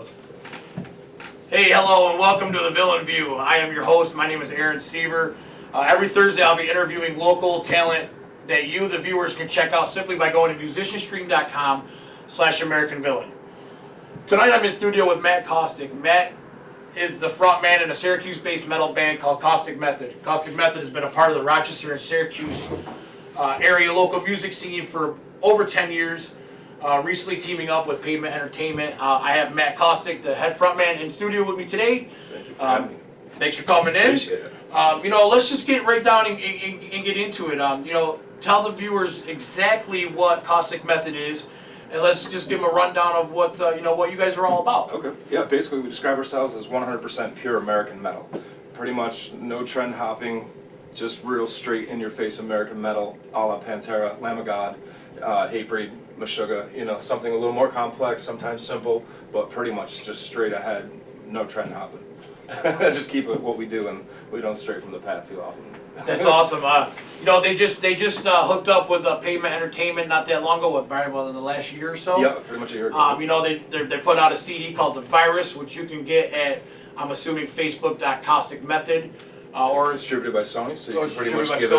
goes. Hey, hello, and welcome to the Villain View. I am your host. My name is Aaron Seaver. Every Thursday, I'll be interviewing local talent that you, the viewers, can check out simply by going to musicianstream.com/AmericanVillain. Tonight, I'm in studio with Matt Caustic. Matt is the front man in a Syracuse-based metal band called Caustic Method. Caustic Method has been a part of the Rochester and Syracuse area local music scene for over 10 years. Recently teaming up with Pavement Entertainment. I have Matt Caustic, the head frontman, in studio with me today. Thank you for having me. Thanks for coming in. Appreciate it. Let's just get right down and get into it. Tell the viewers exactly what Caustic Method is, and let's just give them a rundown of what what you guys are all about. Okay. Yeah. Basically, we describe ourselves as 100% pure American metal. Pretty much no trend hopping, just real straight in your face American metal, a la Pantera, Lamb of God, Hatebreed, Meshuggah. Something a little more complex, sometimes simple, but pretty much just straight ahead, no trend hopping. Just keep it what we do, and we don't stray from the path too often. That's awesome. They just hooked up with Pavement Entertainment not that long ago, probably in the last year or so. Yeah, pretty much a year ago. They put out a CD called The Virus, which you can get at, I'm assuming, facebook.causticmethod. Or it's distributed by Sony, so you can pretty much get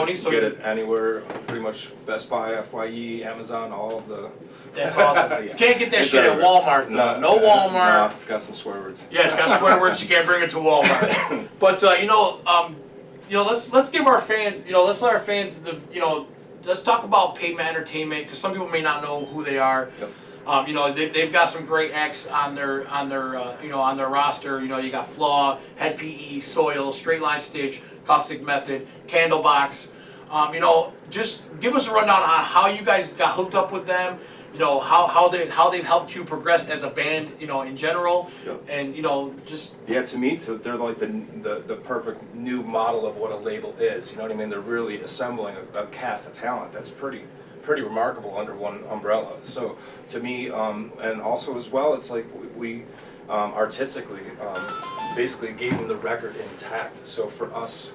it anywhere. Pretty much Best Buy, FYE, Amazon, all of the. That's awesome. Yeah. You can't get that shit at Walmart though. No Walmart. No, it's got some swear words. Yeah, it's got swear words. You can't bring it to Walmart. But let's give our fans, let's let our fans let's talk about Pavement Entertainment, because some people may not know who they are. Yep. They've got some great acts on their roster. You got Flaw, Head PE, Soil, Straight Line Stitch, Caustic Method, Candlebox. Just give us a rundown on how you guys got hooked up with them. How they've helped you progress as a band. In general. Yep. And just. Yeah, to me, they're like the perfect new model of what a label is. You know what I mean? They're really assembling a cast of talent that's pretty remarkable under one umbrella. So to me, and also as well, it's like we artistically basically gave them the record intact. So for us,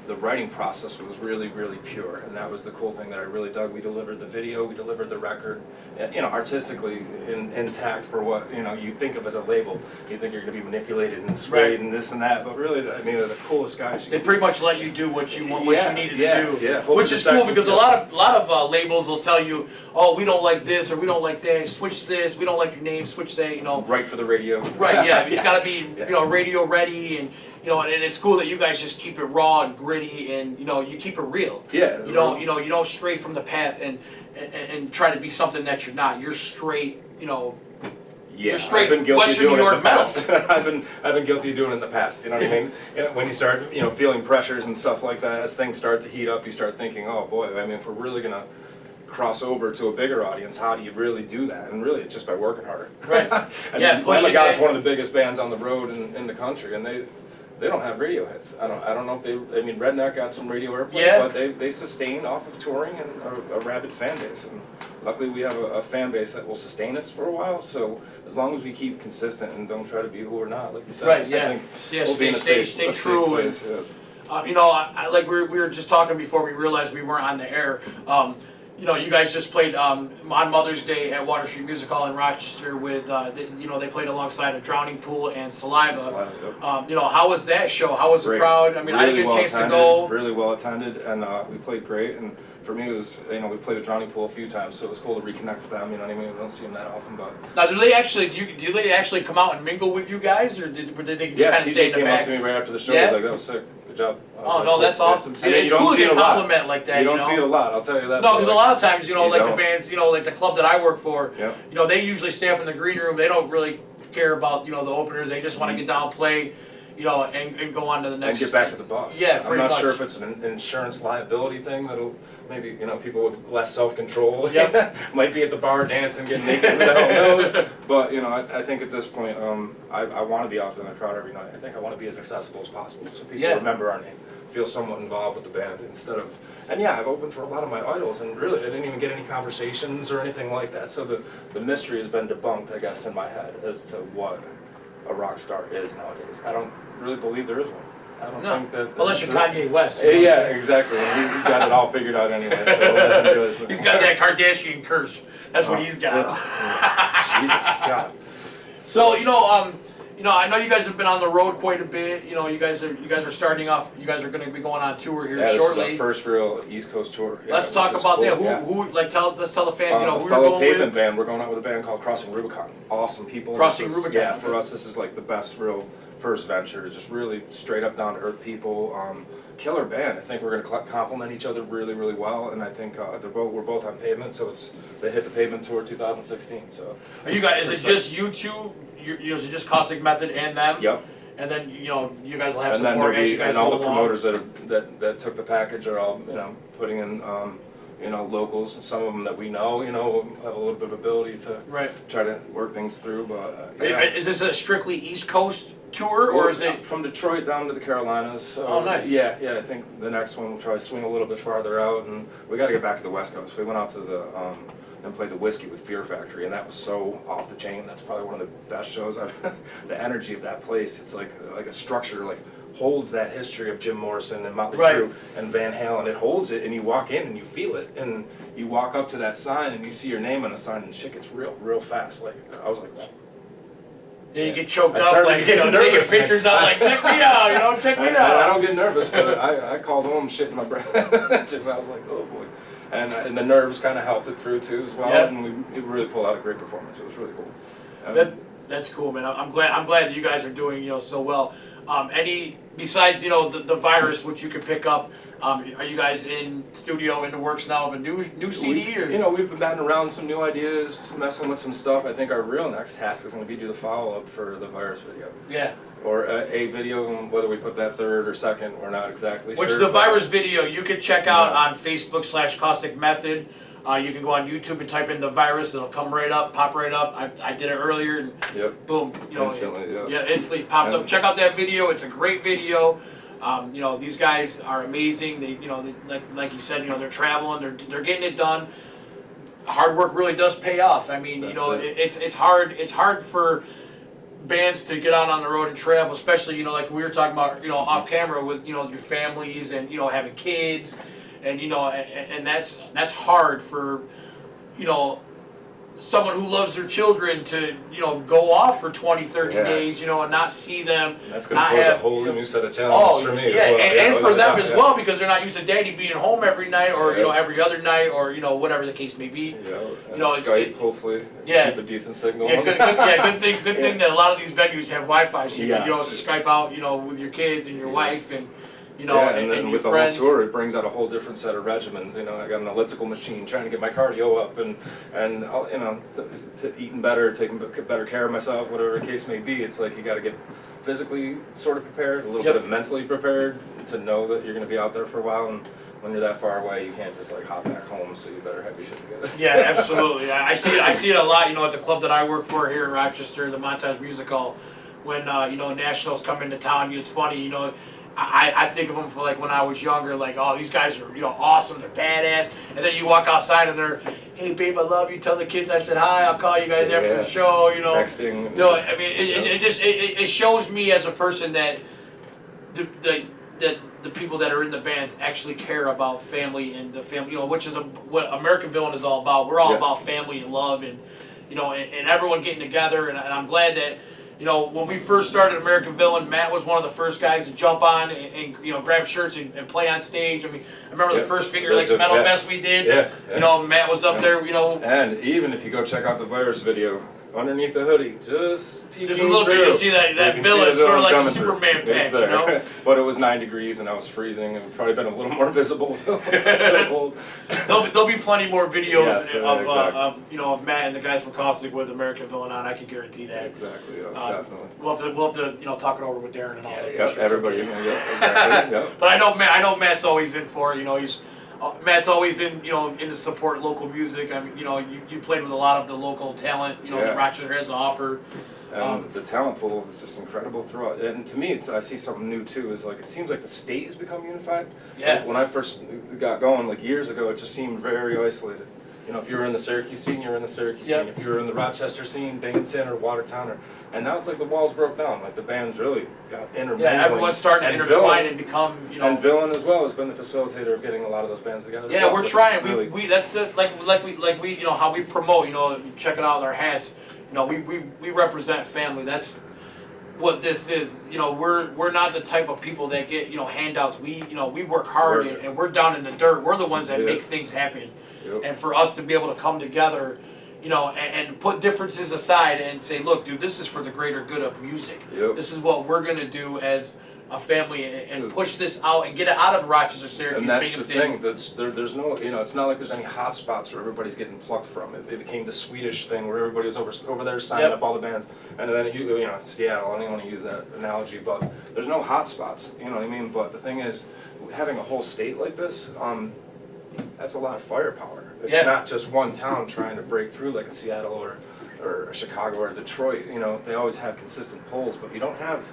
the writing process was really pure, and that was the cool thing that I really dug. We delivered the video, we delivered the record, artistically intact for what you think of as a label. You think you're going to be manipulated and swayed and this and that, but really, I mean, they're the coolest guys. They pretty much let you do what you want, what you needed to do. Yeah. Which is cool, because a lot of labels will tell you, oh, we don't like this or we don't like that. Switch this. We don't like your name. Switch that. Right for the radio. Right. Yeah. It's got to be radio ready, and and it's cool that you guys just keep it raw and gritty, and you keep it real. Yeah. You don't stray from the path and try to be something that you're not. You're straight. Yeah, you're straight I've been guilty Western of doing New York it in the past. I've been guilty of doing it in the past. You know what I mean? When you start, feeling pressures and stuff like that, as things start to heat up, you start thinking, oh boy, I mean, if we're really gonna cross over to a bigger audience, how do you really do that? And really, it's just by working harder. Right. Lamb of God's one of the biggest bands on the road in the country, and they don't have radio hits. I don't know if they. I mean, Redneck got some radio airplay, but they sustain off of touring and a rabid fan base. And luckily, we have a fan base that will sustain us for a while. So as long as we keep consistent and don't try to be who we're not, like you said, right? Yeah. I think we'll be in a Stay true. Place, like we were just talking before we realized we weren't on the air. You guys just played on Mother's Day at Water Street Music Hall in Rochester with, they played alongside a Drowning Pool and Saliva. Yep. How was that show? How was the crowd? I mean, I didn't get a chance to go. Really well attended, and we played great. And for me, it was, we played with Drowning Pool a few times, so it was cool to reconnect with them. You know what I mean? We don't see them that often, but. Now, do they actually come out and mingle with you guys, or did they just kind of stay in the back? CJ came up to me right after the show. He was like, "That was sick. Good job." Oh no, that's awesome. See, it's cool to get a compliment like that. You don't see it a lot, I'll tell you that. No, because a lot of times, like the bands, like the club that I work for, yep. They usually stay up in the green room. They don't really care about the openers. They just want to get down, play, and go on to the next. And get back to the bus. Yeah, I'm not sure if it's an insurance liability thing that'll maybe people with less self-control might be at the bar dancing, getting naked. Who the hell knows? But I think at this point, I want to be out there in the crowd every night. I think I want to be as accessible as possible, so people remember our name, feel somewhat involved with the band instead of. And I've opened for a lot of my idols, and really, I didn't even get any conversations or anything like that. So the mystery has been debunked, I guess, in my head as to what a rock star is nowadays. I don't really believe there is one. I don't think that. Unless you're Kanye West. Yeah, exactly. He's got it all figured out anyway. So he's got that Kardashian curse. That's what he's got. Jesus, God. So I know you guys have been on the road quite a bit. You guys are starting off. You guys are going to be going on tour here shortly. This is our first real East Coast tour. Yeah, let's talk about cool. that. Let's tell the fans. Who you're fellow going pavement with. band. We're going out with a band called Crossing Rubicon. Awesome people. Crossing Rubicon. Yeah, for us, this is like the best real first venture. Just really straight up down to earth people. Killer band. I think we're going to complement each other really, really well, and I think we're both on pavement. So they hit the pavement tour 2016. So are you guys? Is it just you two? Is it just Caustic Method and them? Yep. And then you guys will have and support then as you guys and all go the along. promoters that took the package are all putting in locals, and some of them that we know have a little bit of ability to try to work things through. But is this a strictly East Coast tour, or is it from Detroit down to the Carolinas? So oh, nice. Yeah. I think the next one we'll try to swing a little bit farther out, and we got to get back to the West Coast. We went out to the and played the Whiskey with Fear Factory, and that was so off the chain. That's probably one of the best shows I've. The energy of that place, it's like a structure like holds that history of Jim Morrison and Motley Crue and Van Halen. It holds it, and you walk in and you feel it, and you walk up to that sign and you see your name on the sign, and shit gets real fast. Like I was like. Whoa. Yeah, you get choked up, like taking pictures out, like check me out, check me out. I don't get nervous, but I called home shit in my breath. I was like, oh boy. And the nerves kind of helped it through too as well, and we really pulled out a great performance. It was really cool. That's cool, man. I'm glad that you guys are doing so well. Besides the virus, which you could pick up, are you guys in the works now of a new CD? We've been batting around some new ideas, messing with some stuff. I think our real next task is going to be do the follow up for the virus video. Yeah. Or a video, whether we put that third or second, we're not exactly sure. Which the virus video you can check out on Facebook/Caustic Method. You can go on YouTube and type in the virus. It'll come right up, pop right up. I did it earlier, and boom, instantly, instantly popped up. Check out that video. It's a great video. These guys are amazing. They, like you said, they're traveling. They're getting it done. Hard work really does pay off. I mean, it's hard. It's hard for bands to get out on the road and travel, especially like we were talking about, off camera with your families and having kids. And and that's hard for someone who loves their children to go off for 20-30 days and not see them. That's going to pose a whole new set of challenges for me. Yeah, and for them as well, because they're not used to daddy being home every night or every other night or whatever the case may be. Skype hopefully keep a decent signal. Yeah, good thing that a lot of these venues have Wi-Fi, so you can Skype out with your kids and your wife and. And then with the whole tour, it brings out a whole different set of regimens. I got an elliptical machine, trying to get my cardio up, and to eating better, taking better care of myself, whatever the case may be. It's like you got to get physically sort of prepared, a little bit of mentally prepared to know that you're going to be out there for a while. And when you're that far away, you can't just like hop back home. So you better have your shit together. Yeah, absolutely. I see it a lot. At the club that I work for here in Rochester, the Montage Music Hall, when nationals come into town. It's funny, I think of them for like when I was younger, like, oh, these guys are awesome, they're badass, and then you walk outside and they're, hey babe, I love you, tell the kids I said hi, I'll call you guys after the show, texting. I mean, it shows me as a person that the people that are in the bands actually care about family and the family, which is what American Villain is all about. We're all about family and love and and everyone getting together, and I'm glad that. When we first started American Villain, Matt was one of the first guys to jump on and grab shirts and play on stage. I mean, I remember the first Finger Lakes Metal Fest we did. Matt was up there. And even if you go check out the virus video, underneath the hoodie, just a little bit, you'll see that villain, sort of like a Superman patch, But it was 9 degrees and I was freezing. It would probably been a little more visible. It's so cold. There'll be plenty more videos of Matt and the guys from Caustic with American Villain on. I can guarantee that. Exactly. Definitely. We'll have to talk it over with Darren and all that. Everybody. Exactly. But I know Matt's always in for it. Matt's always in to support local music. I mean, you played with a lot of the local talent, that Rochester has to offer. The talent pool is just incredible throughout. And to me, I see something new too. Is like it seems like the state has become unified. Yeah. Like when I first got going, like years ago, it just seemed very isolated. If you were in the Syracuse scene, you're in the Syracuse scene. If you were in the Rochester scene, Binghamton or Watertown, and now it's like the walls broke down. Like the bands really got intermingling. Yeah, everyone's starting to intertwine and become, And Villain as well has been the facilitator of getting a lot of those bands together. Yeah, we're trying. We that's the like we how we promote. Check it out in our hats. we represent family. That's what this is. We're not the type of people that get handouts. We work hard and we're down in the dirt. We're the ones that make things happen. Yep. And for us to be able to come together, and put differences aside and say, look, dude, this is for the greater good of music. Yep. This is what we're gonna do as a family and push this out and get it out of Rochester, Syracuse, And that's the Binghamton. thing. There's no, it's not like there's any hot spots where everybody's getting plucked from. It became the Swedish thing where everybody was over there signing up all the bands, and then Seattle. I don't even want to use that analogy, but there's no hot spots. You know what I mean? But the thing is, having a whole state like this, that's a lot of firepower. It's not just one town trying to break through like a Seattle or Chicago or Detroit. They always have consistent polls, but you don't have,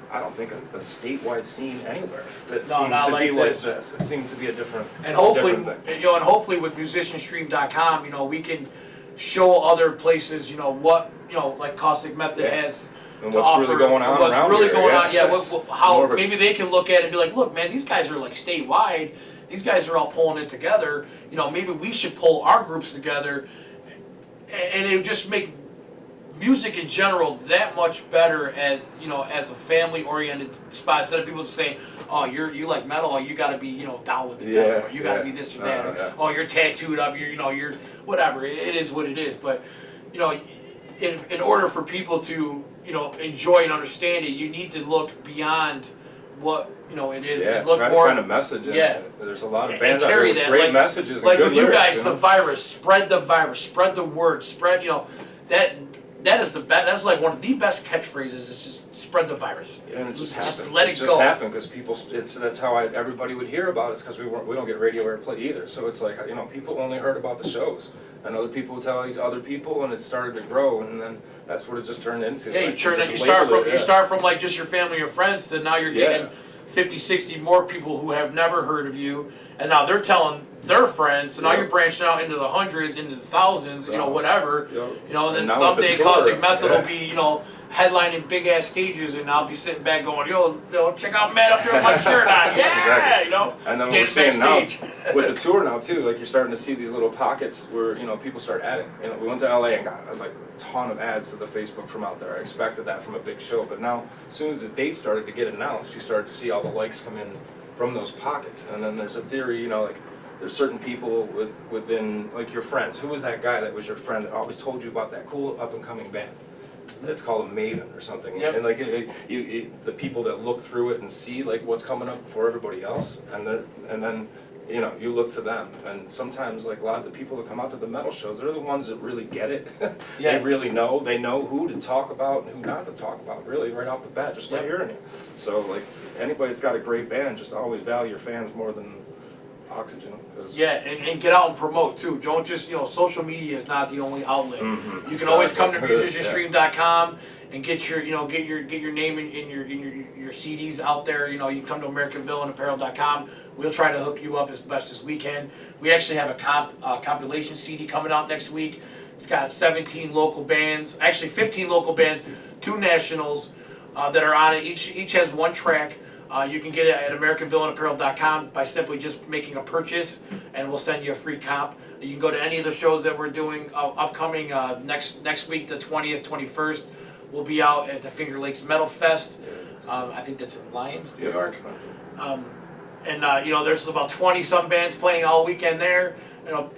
I don't think, a statewide scene anywhere that seems to be like this. It seems to be a different, And hopefully, thing. and hopefully with musicianstream.com, we can show other places, what, like Caustic Method has and to what's offer. really going on What's around really here, going on, It's how more of a- maybe they can look at it and be like, look, man, these guys are like statewide. These guys are all pulling it together. Maybe we should pull our groups together, and it would just make music in general that much better as as a family-oriented spot, instead of people just saying, "Oh, you like metal, or you got to be down with the devil, or you got to be this or that, or oh, you're tattooed up, you're whatever." It is what it is, but in order for people to enjoy and understand it, you need to look beyond what it is. Yeah, and look try more, to find a message. There's a lot of and bands out carry there with that, great like, messages and like good with you lyrics, guys, the virus, spread the virus, spread the word, spread that is the best. That's like one of the best catchphrases. It's just spread the virus. And it just happened. Let it go. happened because people. That's how everybody would hear about it. It's because we don't get radio airplay either. So it's like people only heard about the shows, and other people would tell other people, and it started to grow, and then that's what it just turned into. Yeah, like, you start from like just your family or friends to now you're getting 50, 60 more people who have never heard of you, and now they're telling their friends. So now you're branching out into the hundreds, into the thousands, whatever. And then someday Caustic Method will be, headlining big ass stages, and I'll be sitting back going, yo, check out Matt up here with my shirt on, yeah, Exactly. And then what we're seeing now with the tour now too, like you're starting to see these little pockets where people start adding. We went to LA and got like a ton of ads to the Facebook from out there. I expected that from a big show, but now as soon as the date started to get announced, you started to see all the likes come in from those pockets. And then there's a theory, like there's certain people within like your friends. Who was that guy that was your friend that always told you about that cool up and coming band? It's called a maven or something. Yep. And like the people that look through it and see like what's coming up before everybody else, and then you look to them. And sometimes like a lot of the people that come out to the metal shows, they're the ones that really get it. They really know. They know who to talk about and who not to talk about. Really, right off the bat, just by hearing you. So like anybody that's got a great band, just always value your fans more than oxygen. And get out and promote too. Don't just social media is not the only outlet. Mm-hmm. You can always come to musicianstream.com and get your get your name in your CDs out there. You can come to AmericanVillainApparel.com. We'll try to hook you up as best as we can. We actually have a compilation CD coming out next week. It's got 17 local bands, actually 15 local bands, 2 nationals that are on it. Each has 1 track. You can get it at AmericanVillainApparel.com by simply just making a purchase, and we'll send you a free comp. You can go to any of the shows that we're doing upcoming next week, the 20th, 21st. We'll be out at the Finger Lakes Metal Fest. I think that's in Lyons, New York. There's about 20-some bands playing all weekend there.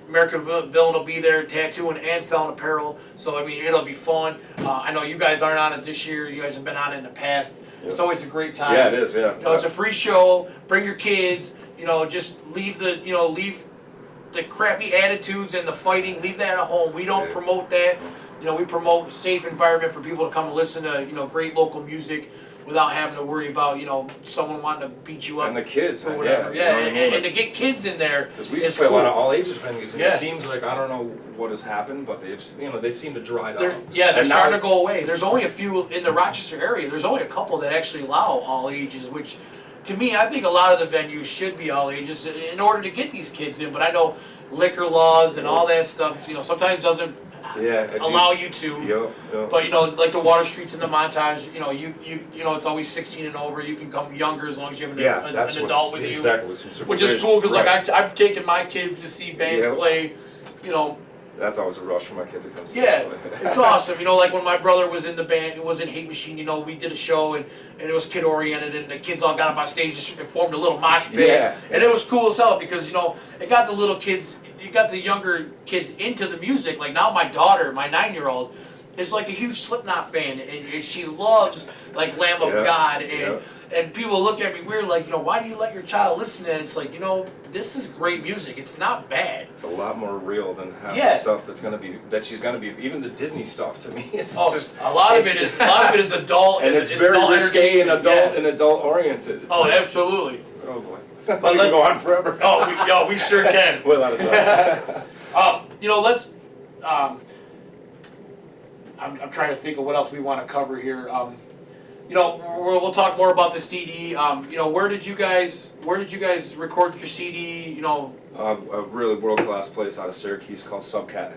American Villain will be there tattooing and selling apparel. So, it'll be fun. I know you guys aren't on it this year. You guys have been on it in the past. It's always a great time. Yeah, it is. Yeah. It's a free show. Bring your kids. Just leave the crappy attitudes and the fighting. Leave that at home. We don't promote that. We promote safe environment for people to come and listen to great local music without having to worry about someone wanting to beat you up. And the kids, or man, whatever. and to get kids in there. Because we used to play a lot of all ages venues, and it seems like I don't know what has happened, but they seem to dry up. They're starting to go away. There's only a few in the Rochester area. There's only a couple that actually allow all ages, which to me, I think a lot of the venues should be all ages in order to get these kids in. But I know liquor laws and all that stuff, sometimes doesn't allow you to. But like the Water Streets and the Montage, it's always 16 and over. You can come younger as long as you have an adult with you. Exactly, with some which is cool because like I've taken my kids to see bands play, That's always a rush for my kid to come see Yeah, us play. it's awesome. You know, like when my brother was in the band, it was in Hate Machine, you know, we did a show and it was kid oriented and the kids all got up on stage and formed a little mosh pit. Yeah. And it was cool as hell because, you know, it got the little kids, you got the younger kids into the music. Like now my daughter, my 9-year-old, is like a huge Slipknot fan and she loves like Lamb of Yeah, God yeah. and people look at me weird like, you know, why do you let your child listen to it? It's like, you know, this is great music. It's not bad. It's a lot more real than half Yeah. the stuff that she's gonna be. Even the Disney stuff to me is just a lot of it is adult and it's very adult risque and entertainment, yeah. adult oriented. It's Oh, like, absolutely. oh boy, But we can let's- go on forever. Oh, we sure can. Without a doubt. You know, let's. I'm trying to think of what else we want to cover here. You know, we'll talk more about the CD. You know, where did you guys record your CD? You know, A really world class place out of Syracuse called Subcat,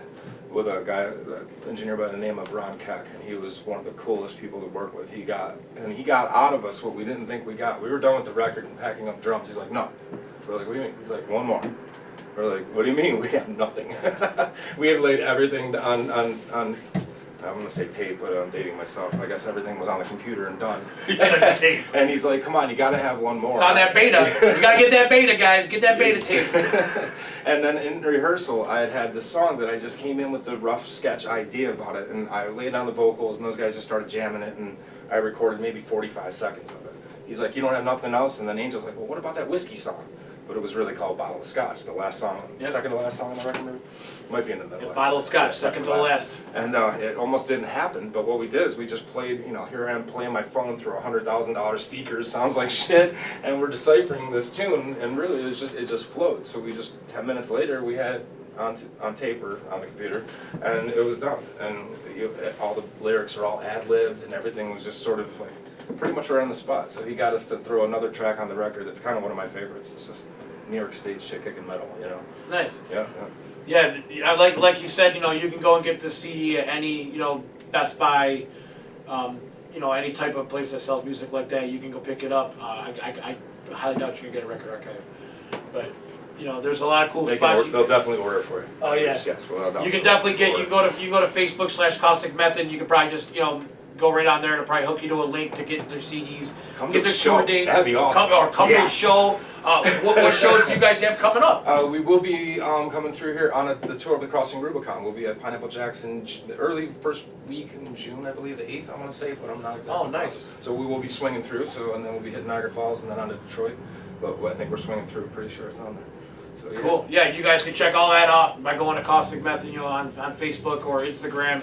with a guy, an engineer by the name of Ron Keck, and he was one of the coolest people to work with. He got out of us what we didn't think we got. We were done with the record and packing up drums. He's like, no. We're like, what do you mean? He's like, one more. We're like, what do you mean? We have nothing. We had laid everything on I'm gonna say tape, but I'm dating myself. I guess everything was on the computer and done. you said tape. And he's like, come on, you gotta have one more. It's on that beta. You gotta get that beta, guys. Get that beta tape. And then in rehearsal, I had this song that I just came in with the rough sketch idea about it, and I laid down the vocals, and those guys just started jamming it, and I recorded maybe 45 seconds of it. He's like, you don't have nothing else? And then Angel's like, well, what about that whiskey song? But it was really called Bottle of Scotch, the last song, Yep. second to last song on the record, maybe? Might be in the middle. Yeah, Bottle of actually. Scotch, Yeah, second to the last. And it almost didn't happen, but what we did is we just played, you know, here I am playing my phone through $100,000 speakers, sounds like shit, and we're deciphering this tune, and really it just flowed. So we just, 10 minutes later, we had it on tape or on the computer, and it was done. And all the lyrics are all ad-libbed, and everything was just sort of like, pretty much right on the spot. So he got us to throw another track on the record that's kind of one of my favorites. It's just New York stage shit kicking metal, you know. Nice. Yeah. Yeah, like you said, you know, you can go and get the CD at any, you know, Best Buy, you know, any type of place that sells music like that. You can go pick it up. I highly doubt you can get a record archive, but you know, there's a lot of cool spots. They'll definitely order it for you. Oh yeah. Yes, without a doubt. You can definitely get. You go to Facebook/Caustic Method. And you can probably just, you know, go right on there and it'll probably hook you to a link to get their CDs, Come get to their the show. tour dates. That'd be awesome. Come to the Yes. show. What shows do you guys have coming up? We will be coming through here on the tour of the Crossing Rubicon. We'll be at Pineapple Jackson the early first week in June, I believe, the 8th, I want to say, but I'm not exactly. Oh, nice. So we will be swinging through, and then we'll be hitting Niagara Falls and then on to Detroit. But I think we're swinging through, pretty sure it's on there. So, yeah. Cool. Yeah, you guys can check all that out by going to Caustic Method, you know, on Facebook or Instagram.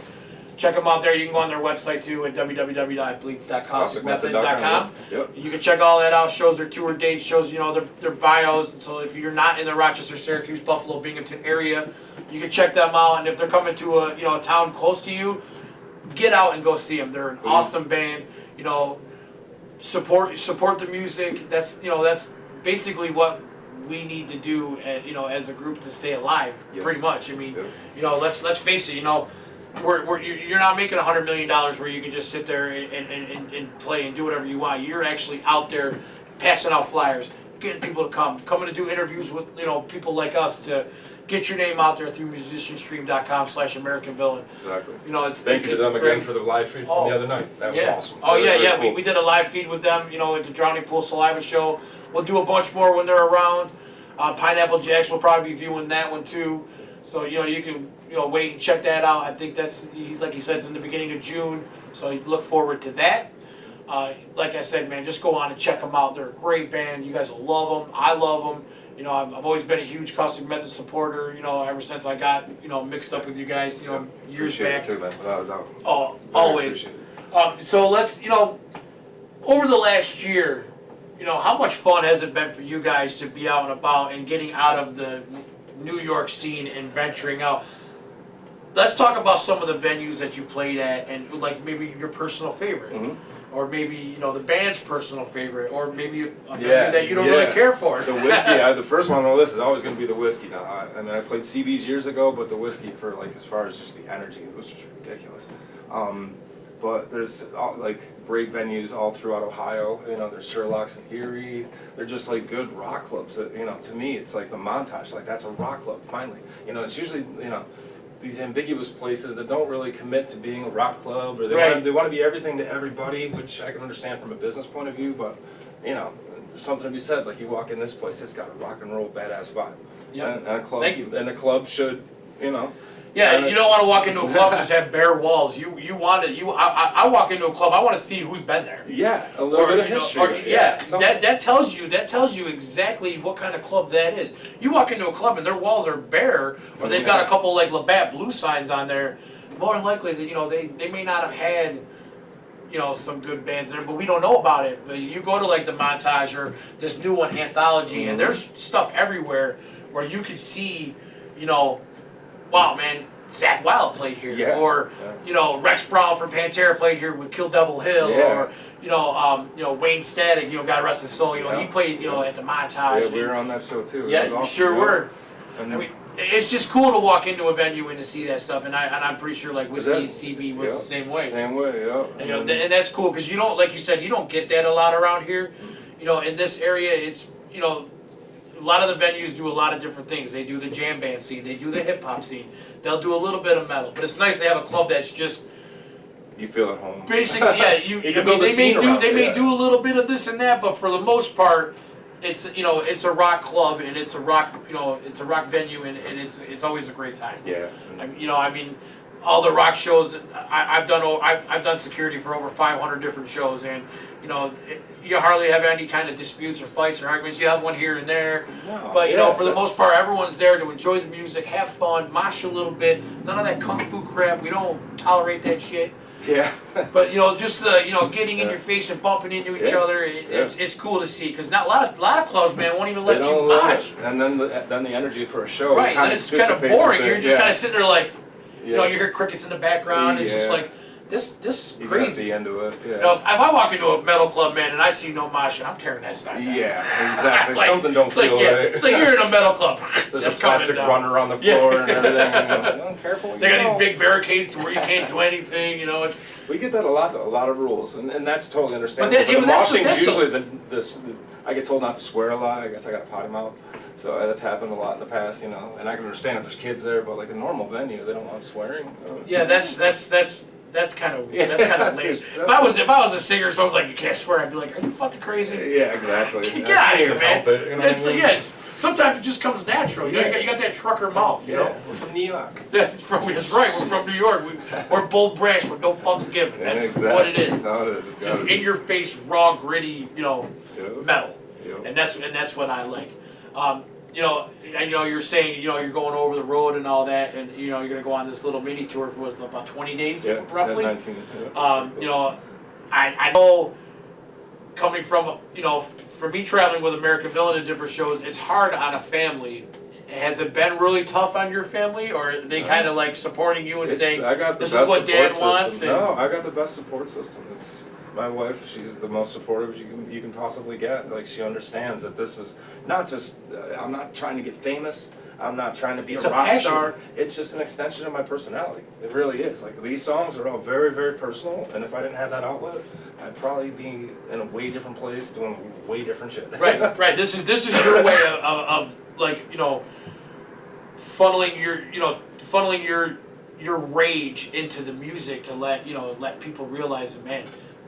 Check them out there. You can go on their website too at www.causticmethod.com. Yep. You can check all that out. Shows their tour dates, shows, you know, their bios. So if you're not in the Rochester, Syracuse, Buffalo, Binghamton area, you can check them out. And if they're coming to a town close to you, get out and go see them. They're an awesome band. You know, support the music. That's basically what we need to do, as a group to stay alive. Yes. Pretty much. I mean, Yep. let's face it. You're not making $100 million where you can just sit there and play and do whatever you want. You're actually out there passing out flyers, getting people to coming to do interviews with people like us to get your name out there through musicianstream.com/American Villain. Exactly. Thank you to them again for the live feed from the other night. That was awesome. Oh Very, yeah, very yeah. cool. We did a live feed with them, at the Drowning Pool Saliva show. We'll do a bunch more when they're around. Pineapple Jacks will probably be viewing that one too. So you can wait and check that out. I think he's like he said, it's in the beginning of June. So you look forward to that. Like I said, man, just go on and check them out. They're a great band. You guys will love them. I love them. I've always been a huge Caustic Method supporter. Ever since I got mixed up with you guys. Years Appreciate back. it too, man, without a doubt. Oh, Very always. appreciate it. So let's over the last year, how much fun has it been for you guys to be out and about and getting out of the New York scene and venturing out? Let's talk about some of the venues that you played at and like maybe your personal favorite. Mhm. Or maybe, the band's personal favorite, or maybe a venue Yeah, that you don't really yeah. care for. The whiskey, the first one on the list is always going to be the whiskey. Now, I mean, I played CB's years ago, but the whiskey for as far as just the energy, it was just ridiculous. But there's great venues all throughout Ohio. There's Sherlock's and Erie. They're just like good rock clubs. That, to me, it's like the Montage. Like that's a rock club finally. It's usually these ambiguous places that don't really commit to being a rock club, or Right. they want to be everything to everybody, which I can understand from a business point of view. But you know, there's something to be said. Like you walk in this place, it's got a rock and roll badass vibe. Yep. And a club, Thank you. And a club should, you know. Yeah, you don't want to walk into a club and just have bare walls. I walk into a club, I want to see who's been there. Yeah, a little bit of You know, history. that tells you exactly what kind of club that is. You walk into a club and their walls are bare, or they've got a couple like Labatt Blue signs on there. More than likely that they may not have had some good bands there, but we don't know about it. But you go to like the Montage or this new one, Anthology, and there's stuff everywhere where you can see, wow, man, Zakk Wylde played here, or Rex Brown from Pantera played here with Kill Devil Hill, or Wayne Static, God rest his soul, he played at the Montage. Yeah, we were on that show too. Yeah, we sure were. I mean, it's just cool to walk into a venue and to see that stuff, and I'm pretty sure like Whiskey and CB was the same way. Same way, yeah. And that's cool because you don't, like you said, you don't get that a lot around here. In this area, it's a lot of the venues do a lot of different things. They do the jam band scene, they do the hip hop scene, they'll do a little bit of metal, but it's nice to have a club that's just you feel at home. basically, yeah. They may do a little bit of this and that, but for the most part, it's it's a rock club and it's a rock it's a rock venue and it's always a great time. Yeah. I mean, all the rock shows I've done security for over 500 different shows, and you hardly have any kind of disputes or fights or arguments. You have one here and there, but for the most part, everyone's there to enjoy the music, have fun, mosh a little bit. None of that kung fu crap. We don't tolerate that shit. Yeah. But just the getting in your face and bumping into each other, it's cool to see because not a lot of clubs, man, won't even let you mosh. And then the energy for a show, right? Then it's kind of boring. You're just kind of sitting there like, you hear crickets in the background. It's just like this is you crazy. Be into it. Yeah. If I walk into a metal club, man, and I see no mosh, I'm tearing that sign down. Yeah, exactly. Something don't feel right. It's like you're in a metal club. There's a plastic runner on the floor and everything. And, careful. They got these big barricades where you can't do anything. It's. We get that a lot, though. A lot of rules, and that's totally understandable. But the moshing's usually I get told not to swear a lot. I guess I got a potty mouth, so that's happened a lot in the past, And I can understand if there's kids there, but like a normal venue, they don't want swearing. Yeah, that's kind of lame. If I was a singer, so I was like, you can't swear, I'd be like, are you fucking crazy? Yeah, exactly. Get out of here, man. Help it, sometimes it just comes natural. You got that trucker mouth. We're from New York. That's right. We're from New York. We're Bold Branch with no fucks given. That's what it is. That's how it is. It's just in your face, raw, gritty, metal. And that's what I like. You're saying, you're going over the road and all that, and you're going to go on this little mini tour for about 20 days, roughly. 19. I know, coming from, for me traveling with American Villain to different shows, it's hard on a family. Has it been really tough on your family, or are they kind of like supporting you and saying, this is what Dad wants? No, I got the best support system. It's my wife. She's the most supportive you can possibly get. Like, she understands that this is not just, I'm not trying to get famous. I'm not trying to be a rock star. It's just an extension of my personality. It really is. Like, these songs are all very, very personal, and if I didn't have that outlet, I'd probably be in a way different place doing way different shit. Right. This is your way of like, funneling your rage into the music to let people realize that, man,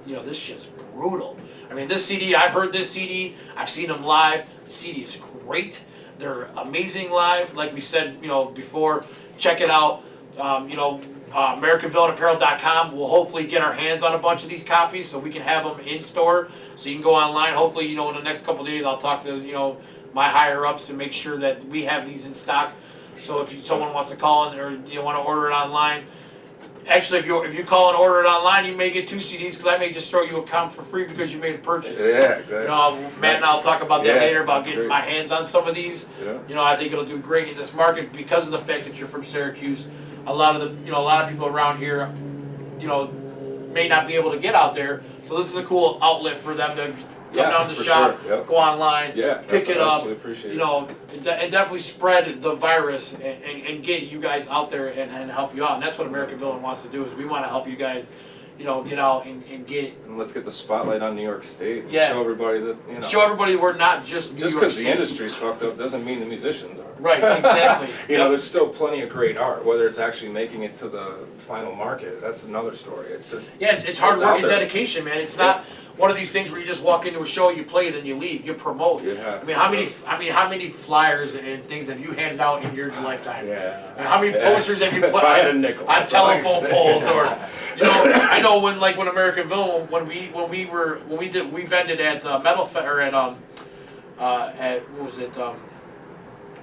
this shit's brutal. I mean, this CD, I've heard this CD, I've seen them live. The CD is great. They're amazing live. Like we said, before, check it out. AmericanVillainApparel.com. We'll hopefully get our hands on a bunch of these copies so we can have them in store. So you can go online. Hopefully, in the next couple of days, I'll talk to, my higher ups and make sure that we have these in stock. So if someone wants to call in or you want to order it online, actually, if you call and order it online, you may get 2 CDs because I may just throw you a count for free because you made a purchase. Yeah, exactly. Matt and I'll talk about that later about getting my hands on some of these. Yeah. I think it'll do great in this market because of the fact that you're from Syracuse. A lot of people around here, may not be able to get out there. So this is a cool outlet for them to come down to the shop, go online, pick it up, and definitely spread the virus and get you guys out there and help you out. And that's what American Villain wants to do, is we want to help you guys, get out and get. And let's get the spotlight on New York State. Yeah. Show everybody that, Show everybody we're not just New just York because the City. industry's fucked up doesn't mean the musicians are. Right, exactly. There's still plenty of great art. Whether it's actually making it to the final market, that's another story. It's just it's hard it's work out and there. dedication, man. It's not one of these things where you just walk into a show, you play it, and you leave. You promote. You have I mean, to. how many flyers and things have you handed out in your lifetime? Yeah. And how many posters have you put If I had a nickel, on that's all I can telephone say. poles or I know when American Villain when we vended at or at what was it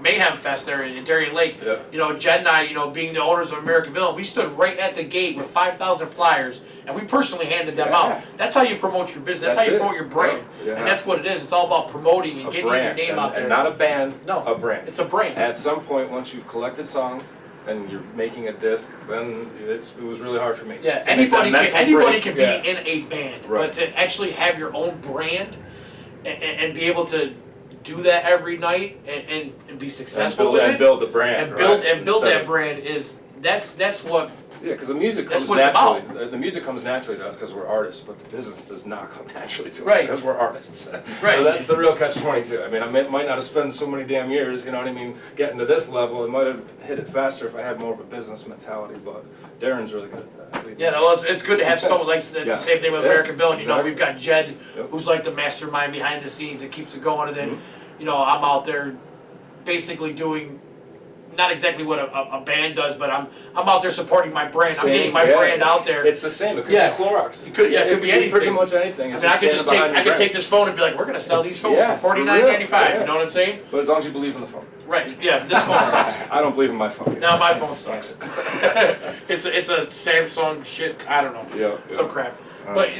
Mayhem Fest there in Darien Lake. Yeah. Jed and I, being the owners of American Villain, we stood right at the gate with 5,000 flyers, and we personally handed them out. That's how you promote your business. That's how you promote your brand. Yeah. And that's what it is. It's all about promoting and getting your name out there. And not a band, No. a brand. It's a brand. At some point, once you've collected songs and you're making a disc, then it was really hard for me. Yeah, to make that mental break. can be in a band, Right. but to actually have your own brand and be able to do that every night and be successful with it, build the brand, and build that brand that's what. Yeah, because the music That's comes what it's naturally. The music comes naturally to us because we're artists, but the business does not come naturally to us Right. because we're artists. Right. So that's the real catch-22. I mean, might not have spent so many damn years, you know what I mean, getting to this level. It might have hit it faster if I had more of a business mentality, but Darren's really good at that. Yeah, no, it's good to have someone like that's the same thing with American Villain. Exactly. We've got Jed, Yep. who's like the mastermind behind the scenes that keeps it going, and then I'm out there basically doing not exactly what a band does, but I'm out there supporting my brand. I'm getting my brand out there. It's the same. It could Yeah. be Clorox. It could be anything. Pretty much anything. I It's mean, I could standing behind your I could brand. take this phone and be like, we're gonna sell these phones Yeah, for for real. $49.95. Yeah. You know what I'm saying? But as long as you believe in the phone. Right. Yeah. This phone sucks. I don't believe in my phone. Now my phone sucks. it's a Samsung shit. I don't know. Yeah. Some crap. But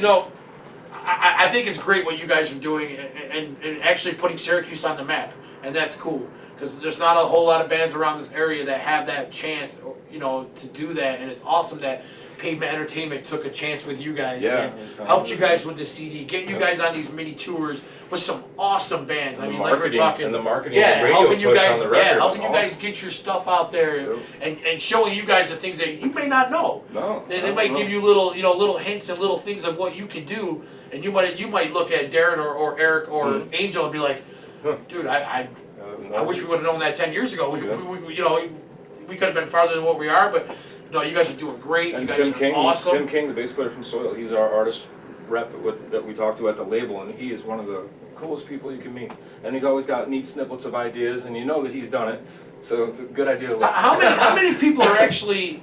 I think it's great what you guys are doing and actually putting Syracuse on the map, and that's cool because there's not a whole lot of bands around this area that have that chance, to do that, and it's awesome that Pavement Entertainment took a chance with you guys and helped you guys with the CD, getting you guys on these mini tours with some awesome bands. I mean, like we're talking, and the marketing, and radio helping you push guys, on the record helping was you guys awesome. get your stuff out there and showing you guys the things that you may not know. No, They might give you little hints and little things of what you can do, and you might look at Darren or Eric or Angel and be like, dude, I wish we would have known that 10 years ago. We could have been farther than what we are, but no, you guys are doing great. And you guys Tim are King, awesome. Tim King, the bass player from Soil, he's our artist rep that we talked to at the label, and he is one of the coolest people you can meet. And he's always got neat snippets of ideas, and you know that he's done it. So it's a good idea to listen. How many people are actually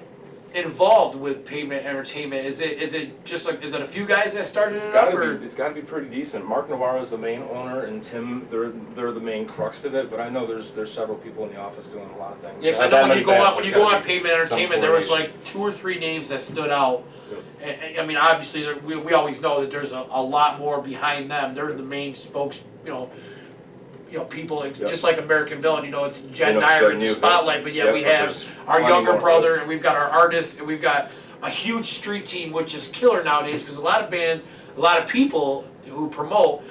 involved with Pavement Entertainment? Is it just like, is it a few guys that started It's it up, gotta or? be. It's got to be pretty decent. Mark Navarro is the main owner, and Tim, they're the main crux of it. But I know there's several people in the office doing a lot of things. Yeah, because I know when you go on Pavement Entertainment, there was like 2 or 3 names that stood out. And, I mean, obviously, we always know that there's a lot more behind them. They're the main spokes, people, just like American Villain, it's Jed and I are in the spotlight, but we have our younger brother, and we've got our artists, and we've got a huge street team, which is killer nowadays, because a lot of bands, a lot of people who promote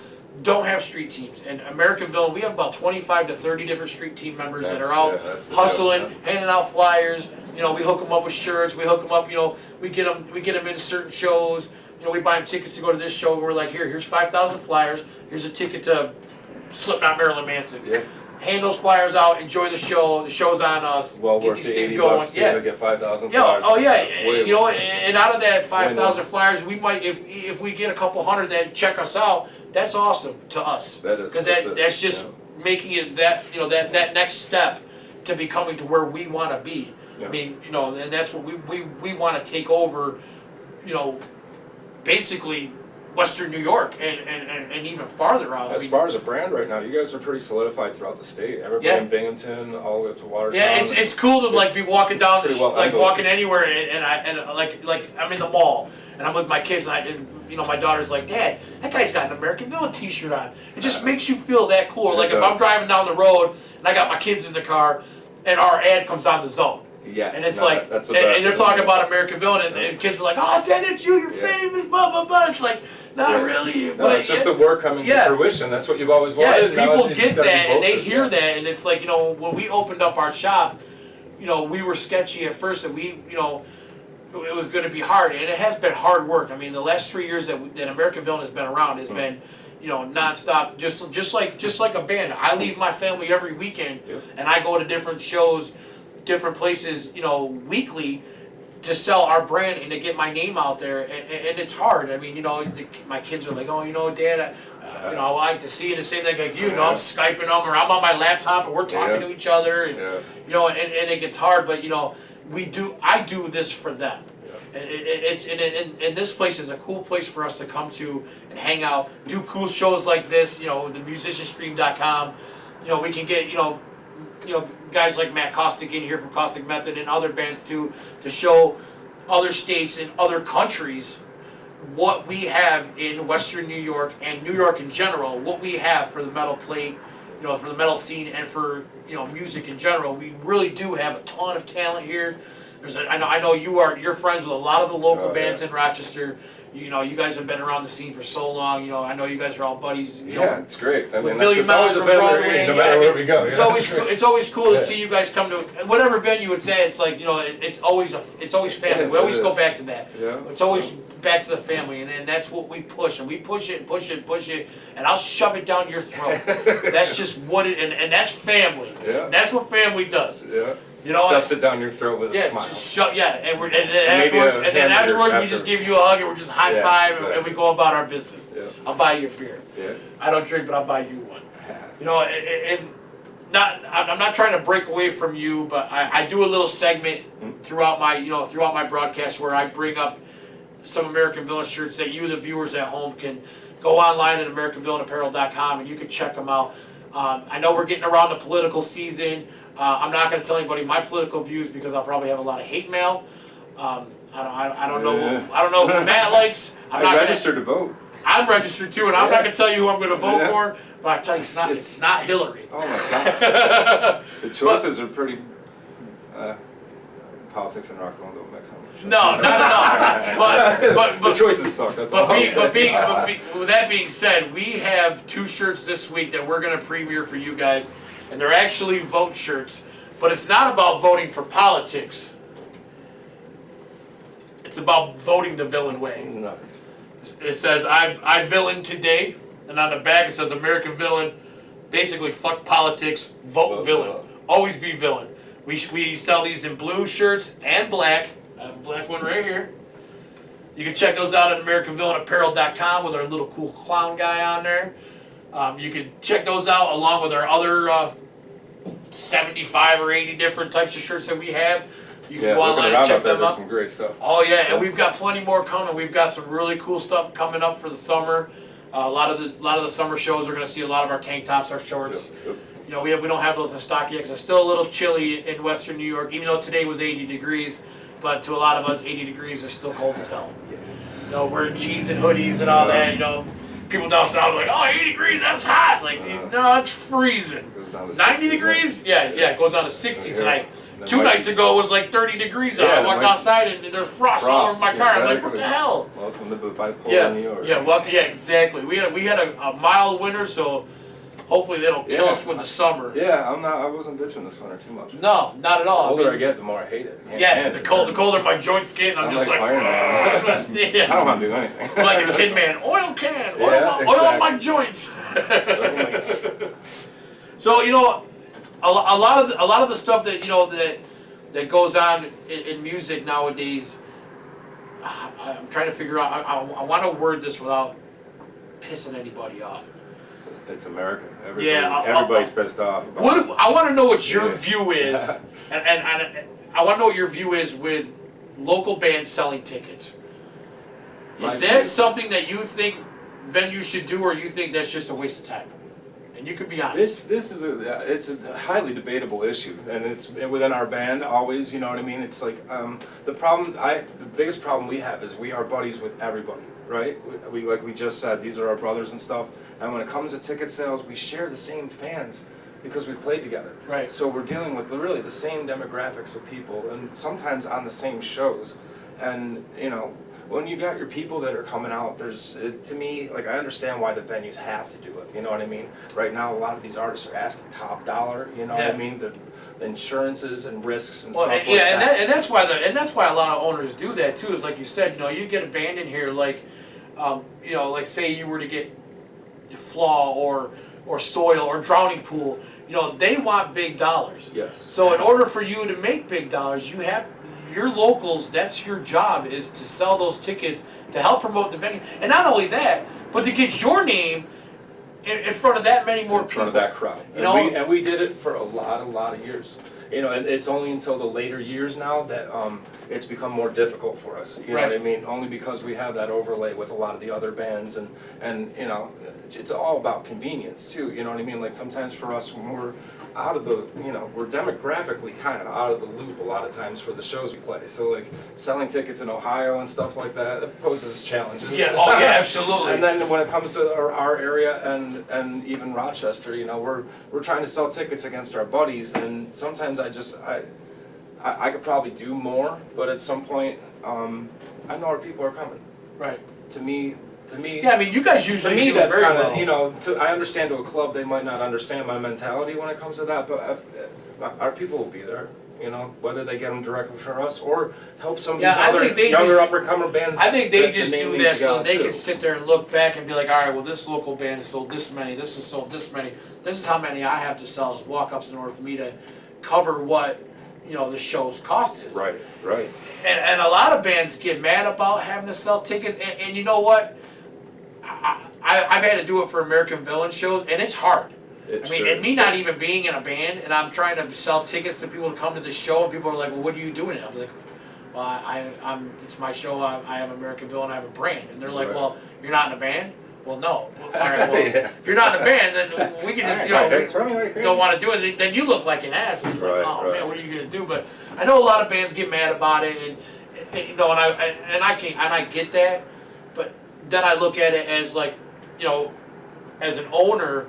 don't have street teams. And American Villain, we have about 25 to 30 different street team members that are out hustling, handing out flyers. We hook them up with shirts, we hook them up, we get them in certain shows. We buy them tickets to go to this show, and we're like, here's 5,000 flyers, here's a ticket to Slipknot Marilyn Manson. Yeah. Hand those flyers out, enjoy the show. The show's on us. Well get worth these the things 80 going. bucks to get 5,000 Yeah. flyers. Oh yeah. Way And out of that 5,000 flyers, we might, if we get a couple hundred that check us out, that's awesome to us. That is. Because that's just making it that next step to becoming to where we want to be. Yeah. I mean, and that's what we want to take over. Basically Western New York and even farther out. As far as a brand right now, you guys are pretty solidified throughout the state. Everybody in Binghamton, all the way up to Watertown. Yeah, it's cool to be walking down walking anywhere and I'm in the mall and I'm with my kids and my daughter's like, Dad, that guy's got an American Villain t-shirt on. It just makes you feel that cool. Like if I'm driving down the road and I got my kids in the car and our ad comes on the zone. Yeah, and it's that's the and best. they're talking about American Villain, and kids are like, "Oh, Dad, it's you. You're famous." Blah blah blah. It's like, not really. No, but it's just the work coming to fruition. That's what you've always wanted. Yeah, people get that, and they boasted. hear that, and it's like, when we opened up our shop, we were sketchy at first, and we it was going to be hard, and it has been hard work. I mean, the last 3 years that American Villain has been around has been, you know, nonstop. Just like a band. I leave my family every weekend, and I go to different shows, different places, you know, weekly, to sell our brand and to get my name out there. And it's hard. I mean, you know, my kids are like, oh, you know, Dad, you know, I like to see it. The same thing like you know, I'm Skyping them, or I'm on my laptop, and we're talking to each other, and you know, and it gets hard. But you know, I do this for them. And this place is a cool place for us to come to and hang out, do cool shows like this. You know, the musicianstream.com. You know, we can get you know, guys like Matt Caustic in here from Caustic Method and other bands too, to show other states and other countries what we have in Western New York and New York in general, what we have for the metal plate, you know, for the metal scene and for, you know, music in general. We really do have a ton of talent here. I know you're friends with a lot of the local bands in Rochester. You know, you guys have been around the scene for so long. You know, I know you guys are all buddies. You know, it's great. I mean, it's always a family, no matter where we go. It's always cool to see you guys come to whatever venue it's at. It's like, you know, it's always family. We always go back to that. It's always back to the family, and then that's what we push, and we push it, push it, push it, and I'll shove it down your throat. That's just what it, and that's family. And that's what family does. You know, stuffs it down your throat with a smile. Just and then afterwards we just give you a hug and we're just high five and we go about our business. I'll buy you a beer. I don't drink, but I'll buy you one. You know, I'm not trying to break away from you, but I do a little segment throughout my broadcast where I bring up some American Villain shirts that you, the viewers at home, can go online at AmericanVillainApparel.com and you can check them out. I know we're getting around the political season. I'm not going to tell anybody my political views because I'll probably have a lot of hate mail. I don't know who Matt likes. I'm registered to vote. I'm registered too, and I'm not going to tell you who I'm going to vote for. But I tell you, it's not Hillary. Oh my God! The choices are pretty. Politics and rock and roll don't mix up. No, not at all. But the choices suck. That's all. With that being said, we have 2 shirts this week that we're going to premiere for you guys. And they're actually vote shirts, but it's not about voting for politics. It's about voting the villain way. Nice. It says, I villain today, and on the back it says American Villain, basically fuck politics, vote villain. Always be villain. We sell these in blue shirts and black. I have a black one right here. You can check those out at AmericanVillainApparel.com with our little cool clown guy on there. You can check those out along with our other 75 or 80 different types of shirts that we have. You can go online and check them out. Some great stuff. Oh yeah, and we've got plenty more coming. We've got some really cool stuff coming up for the summer. A lot of the summer shows are going to see a lot of our tank tops, our shorts. You know, we don't have those in stock yet because it's still a little chilly in Western New York. Even though today was 80 degrees, but to a lot of us, 80 degrees is still cold as hell. You know, wearing jeans and hoodies and all that. You know. People down south are like, oh, 80 degrees, that's hot. It's like, no, it's freezing. 90 degrees? Yeah, it goes down to 60 tonight. 2 nights ago, it was like 30 degrees out. I walked outside and there's frost all over my car. I'm like, what the hell? Welcome to bipolar New York. Yeah, exactly. We had a mild winter, so hopefully they don't kill us with the summer. Yeah, I wasn't bitching this winter too much. No, not at all. The older I get, the more I hate it. The colder my joints get, and I'm just like Iron Man. I don't want to do anything. Like a Tin Man, oil can, oil my joints. So you know, a lot of the stuff that that goes on in music nowadays. I'm trying to figure out. I want to word this without pissing anybody off. It's America. Everybody's pissed off. I want to know what your view is, and I want to know what your view is with local bands selling tickets. Is that something that you think venues should do, or you think that's just a waste of time? And you could be honest. This is it's a highly debatable issue, and it's within our band always. You know what I mean? It's like the biggest problem we have is we are buddies with everybody. Right? We like we just said, these are our brothers and stuff. And when it comes to ticket sales, we share the same fans because we played together. Right. So we're dealing with really the same demographics of people, and sometimes on the same shows. And you know, when you got your people that are coming out, to me, like I understand why the venues have to do it. You know what I mean? Right now, a lot of these artists are asking top dollar. You know what I mean? insurances and risks and Well, stuff and, like yeah, that. and that's why a lot of owners do that too. Is like you said, you get a band in here like, like say you were to get flaw or soil or drowning pool. They want big dollars. Yes. So in order for you to make big dollars, you have your locals. That's your job, is to sell those tickets to help promote the venue, and not only that, but to get your name in front of that many more In people. front of that crowd. And we did it for a lot of years. And it's only until the later years now that it's become more difficult for us. You know what I mean? Only because we have that overlay with a lot of the other bands, and it's all about convenience too. You know what I mean? Like sometimes for us, when we're out of the, we're demographically kind of out of the loop a lot of times for the shows we play. So like selling tickets in Ohio and stuff like that, it poses challenges. Yeah. Oh yeah, absolutely. And then when it comes to our area and even Rochester, we're trying to sell tickets against our buddies, and sometimes I could probably do more, but at some point, I know our people are coming. Right. To me. Yeah, I mean, you guys usually To me, do that's very kind well. of, I understand to a club, they might not understand my mentality when it comes to that, but our people will be there, whether they get them directly for us or help some of these I other think they younger just- up-and-comer bands. I think they that the just name do needs that to so go they too. can sit there and look back and be like, all right, well, this local band has sold this many, this has sold this many, this is how many I have to sell as walk-ups in order for me to cover what, the show's cost is. Right. And a lot of bands get mad about having to sell tickets, and you know what? I've had to do it for American Villain shows, and it's hard. And me not even being in a band, and I'm trying to sell tickets to people to come to this show, and people are like, well, what are you doing? I'm like, well, it's my show, I have American Villain, I have a brand. And they're like, Right. well, you're not in a band? Well, no. All right, well, Yeah. if you're not in a band, then we can just, don't want to do it, then you look like an ass. It's like, Right. man, what are you going to do? But I know a lot of bands get mad about it, and I get that, but then I look at it as like, as an owner,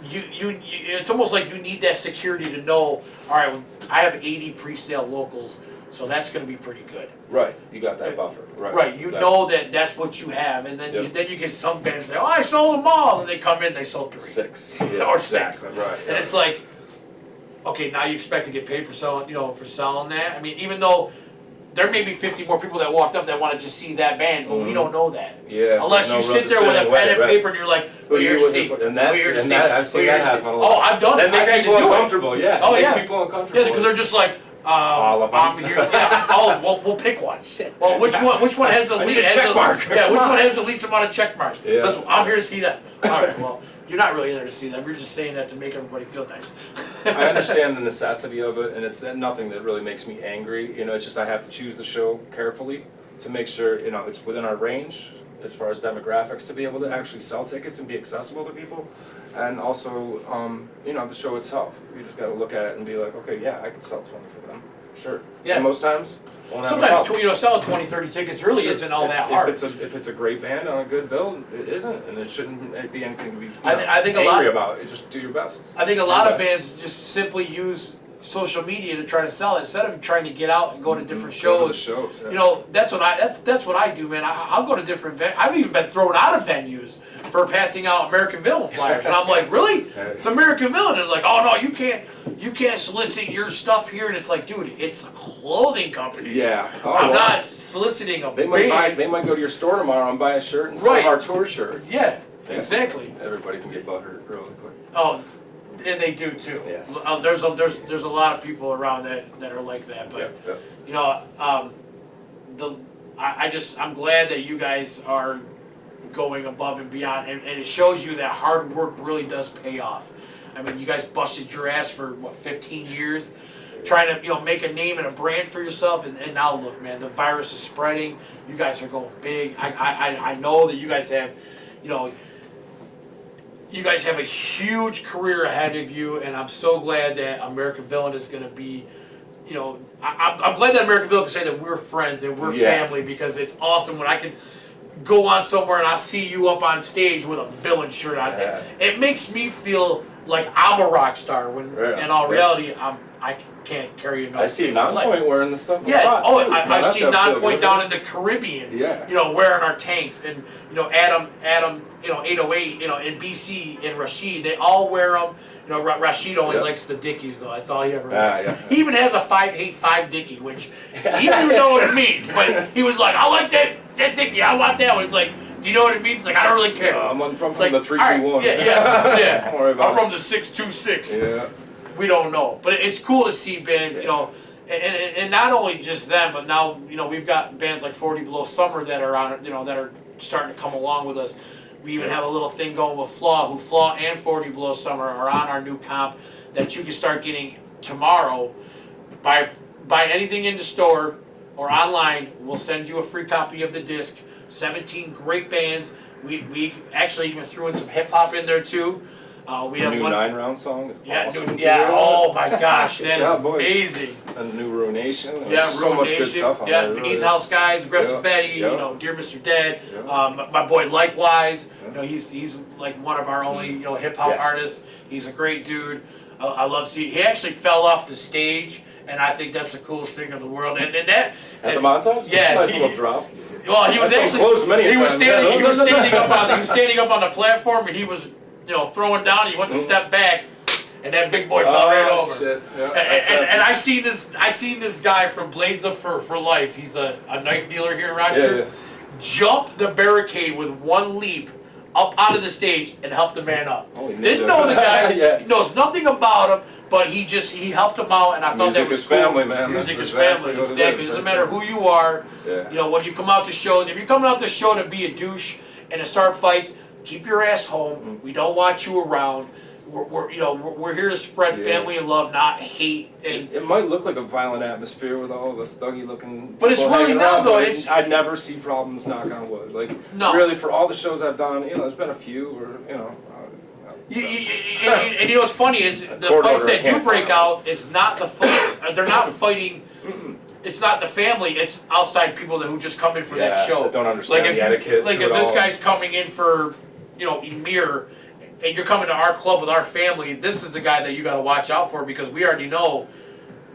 you it's almost like you need that security to know, all right, well, I have 80 pre-sale locals, so that's going to be pretty good. Right, you got that buffer. Right, you know that's what you have, and then Yep. you get some bands say, oh, I sold them all, and they come in, they sold 3. 6. Or 6. Right. And it's like, okay, now you expect to get paid for selling, that. I mean, even though there may be 50 more people that walked up that want to just see that band, but we don't know that. Yeah. Unless you sit there with a pen and paper and you're like, Who we're here you to looking see. for? And we're here to see. I've seen that happen a lot. Oh, I've done it. That makes I've had to people do it. uncomfortable. Yeah. Oh, It makes yeah. people uncomfortable. Yeah, because they're just like, All of them. I'm here. Yeah. Oh, well, we'll pick one. Well, which one has the I need least? a check mark. Yeah, which one has the least amount of check marks? Yeah. Listen, I'm here to see that. All right. Well, you're not really there to see them. You're just saying that to make everybody feel nice. I understand the necessity of it, and it's nothing that really makes me angry. It's just I have to choose the show carefully to make sure it's within our range as far as demographics to be able to actually sell tickets and be accessible to people, and also the show itself. You just got to look at it and be like, okay, yeah, I could sell 20 for them, sure. Yeah. And most times, won't have a Sometimes problem. selling 20, 30 tickets really Sure. isn't all It's- that hard. If it's a great band on a good bill, it isn't, and it shouldn't be anything to be I think angry about. Just do your best. I think a lot of bands just simply use social media to try to sell it instead of trying to get out and go to different Go to the shows. yeah. That's what I do, man. I'll go to different I've even been thrown out of venues for passing out American Villain flyers, and I'm like, really? It's American Villain, and like, oh no, you can't solicit your stuff here, and it's like, dude, it's a clothing company. Yeah. Oh, I'm well. not soliciting a They band. might go to your store tomorrow and buy a shirt instead Right. of our tour shirt. Yeah, Yeah. exactly. Everybody can get butthurt really quick. Oh, and they do too. Yeah. There's a lot of people around that are like that, but Yeah. I'm glad that you guys are going above and beyond, and it shows you that hard work really does pay off. I mean, you guys busted your ass for 15 years, trying to make a name and a brand for yourself, and now look, man, the virus is spreading. You guys are going big. I know that you guys have, you guys have a huge career ahead of you, and I'm so glad that American Villain is going to be, I'm glad that American Villain can say that we're friends and we're family, because it's awesome when I can go on somewhere and I see you up on stage with a Villain shirt on. Yeah. It makes me feel like I'm a rock star when Right. in all reality I can't carry a note. I see Non-Point wearing the stuff. Yeah. Hot, Oh, too. I've seen Non-Point down in the. the Caribbean. Yeah. You know, wearing our tanks, and you know, Adam, you know, 808, you know, in BC, and Rashid, they all wear them. You know, Rashid only likes the Dickies though. That's all he ever wears. Yeah. He even has a 585 Dickie, which he didn't even know what it means, but he was like, I like that Dickie. I want that one. It's like, do you know what it means? Like, I don't really care. I'm from like, the 321. Right, yeah. Don't worry about I'm from the 626. Yeah. We don't know, but it's cool to see bands, you know, and not only just them, but now, you know, we've got bands like 40 Below Summer that are on, you know, that are starting to come along with us. We even have a little thing going with Flaw, Flaw and 40 Below Summer are on our new comp that you can start getting tomorrow. By buying anything in the store or online, we'll send you a free copy of the disc. 17 great bands. We actually even threw in some hip hop in there too. We The have new one 9-round song is awesome. Yeah. Oh my gosh, that is boys. amazing. And the new Ruination. Yeah, so much good stuff on there. Beneath House Skies, Aggressive Betty, you know, Dear Mr. Dead. My boy Likewise, you know, he's like one of our only, you know, hip hop artists. He's a great dude. I love seeing. He actually fell off the stage, and I think that's the coolest thing in the world. And that At the montage? Yeah, Nice little drop. Well, he was actually close many he was times. standing. He was standing up on the platform, and he was, you know, throwing down. He went to step back, and that big boy fell right over. Shit. Yeah, and I seen this guy from Blades of for Life. He's a knife dealer here in Rochester. Yeah. Jump the barricade with one leap up onto the stage and help the man up. Holy Didn't ninja. know the guy. Yeah. He knows nothing about him, but he helped him out, and I thought that Music was is cool. family, man. Music That's is exactly family. what it Exactly. is. It doesn't matter who you are. Yeah. You know, when you come out to shows, if you're coming out to show to be a douche and to start fights, keep your ass home. We don't want you around. We're here to spread family and love, not hate. And it might look like a violent atmosphere with all this thuggy looking. But it's people really hanging not, around, though. but I never see problems. Knock on wood. Like No. really, for all the shows I've done, you know, there's been a few where you know. and you know what's funny is the Court fights order, I that do can't break tell. out. It's not the fight. They're not fighting. It's not the family. It's outside people who just come in for that show. That don't understand Like if the etiquette. like to if it this all. guy's coming in for, you know, Emir, and you're coming to our club with our family, this is the guy that you got to watch out for, because we already know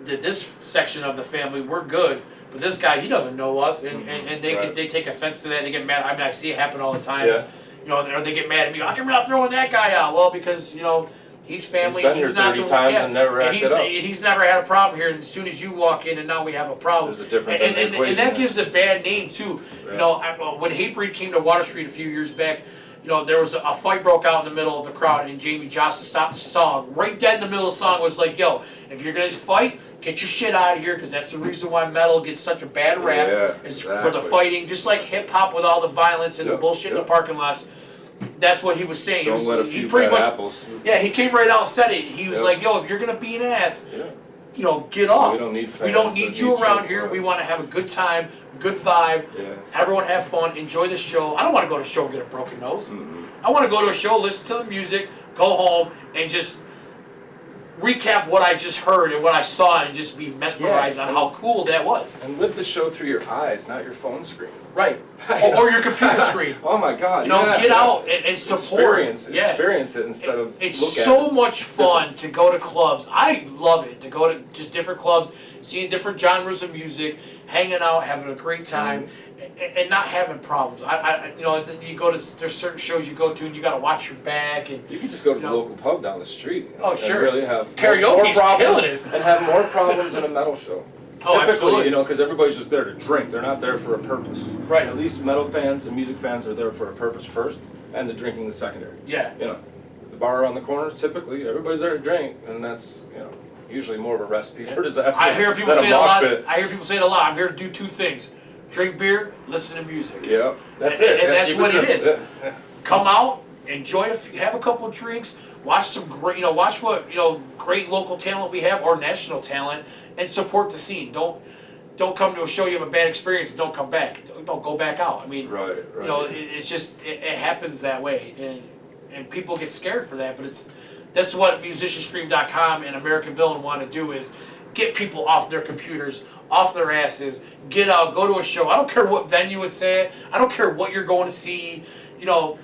that this section of the family, we're good. But this guy, he doesn't know us, and they take offense to that. They get mad. I mean, I see it happen all the time. Yeah. You know, or they get mad at me. How come you're not throwing that guy out? Well, because, you know, he's family. He's been here not 30 times and never acted up. he's never had a problem here. And as soon as you walk in, and now we have a problem. There's a difference And, in the and equation, that yeah. gives a bad name too. Yeah. You know, when Hatebreed came to Water Street a few years back, you know, there was a fight broke out in the middle of the crowd, and Jamie Johnson stopped the song. Right dead in the middle of the song was like, yo, if you're going to fight, get your shit out of here, because that's the reason why metal gets such a bad rap. Yeah, is for the fighting, just like hip-hop with all the violence and the bullshit in the parking lots. That's what he was saying. Don't let a he few pretty bad much, apples. yeah, he came right out and said it. He was Yep. like, yo, if you're going to be an ass, Yeah. you know, get off. We don't need fans We don't that need need you around you. here. We want to have a good time, good vibe. Yeah. Everyone have fun, enjoy the show. I don't want to go to a show and get a broken nose. I want to go to a show, listen to the music, go home, and just recap what I just heard and what I saw, and just be mesmerized on how cool that was. And live the show through your eyes, not your phone screen. Right. Or your computer screen. Oh my God! You know, yeah, get yeah. out and support. Experience it instead of It's look at so it. much fun to go to clubs. I love it, to go to just different clubs, seeing different genres of music, hanging out, having a great time, and not having problems. You know, then you go to, there's certain shows you go to, and you got to watch your back. And You can just go to the know. local pub down the street. Oh, and sure. really have Karaoke's more problems killing it. and have more problems than a metal show. Oh, Typically, absolutely. you know, because everybody's just there to drink. They're not there for a purpose. Right. At least metal fans and music fans are there for a purpose first, and the drinking the secondary. Yeah. You know, the bar around the corners, typically everybody's there to drink, and that's, you know, usually more of a recipe for disaster. I hear people than say it a mosh lot. pit. I hear people say it a lot. I'm here to do two things: drink beer, listen to music. Yeah, that's And- it. and Yeah, that's keep what it simple. is. Yeah. Come out, enjoy have a couple of drinks, watch some great, you know, watch what, you know, great local talent we have or national talent, and support the scene. Don't come to a show you have a bad experience and don't come back. Don't go back out. I mean, Right, you know, right. it's just it happens that way, and people get scared for that. But that's what musicianstream.com and American Villain want to do, is get people off their computers, off their asses, get out, go to a show. I don't care what venue it's at. I don't care what you're going to see. You know,